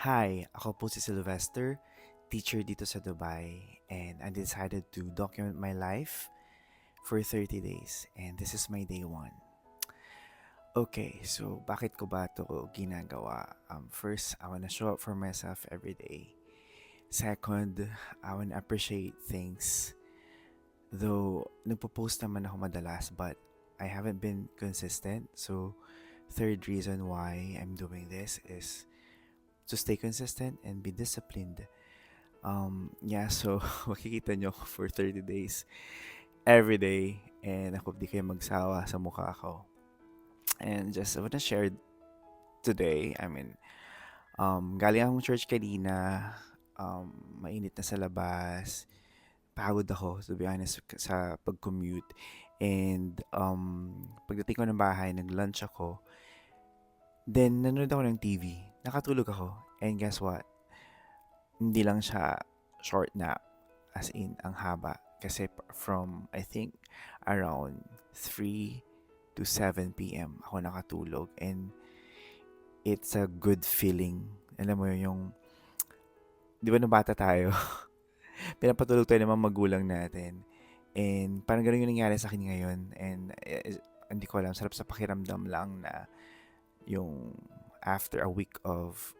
Hi, ako po si Sylvester, teacher dito sa Dubai, and I decided to document my life for 30 days, and this is my day one. Okay, so bakit ko ba ito ginagawa? First, I wanna show up for myself every day. Second, I wanna appreciate things. Though, nagpo-post naman ako madalas, but I haven't been consistent. So, third reason why I'm doing this is to stay consistent and be disciplined. Yeah, so makikita nyo ako for 30 days every day and I hope di kayo magsawa sa mukha ko. And just I wanna share today, galing akong church kanina, mainit na sa labas, pagod ako to be honest sa pag-commute. And pagdating ko ng bahay, nag-lunch ako, then nanonood ako ng TV, nakatulog ako, and guess what? Hindi lang siya short nap, as in ang haba. Kasi from I think around 3 to 7 p.m. ako nakatulog and it's a good feeling. Alam mo yun, yung, di ba nung bata tayo, pinapatulog tayo ng mga magulang natin. And parang ganun yung nangyari sa akin ngayon. And hindi ko alam, sarap sa pakiramdam lang na yung after a week of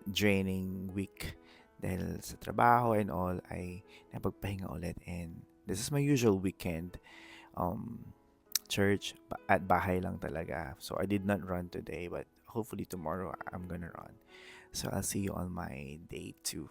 draining week dahil sa trabaho and all ay napagpahinga ulit, and this is my usual weekend, um church at bahay lang talaga. So I did not run today, but hopefully tomorrow I'm gonna run. So I'll see you on my day 2.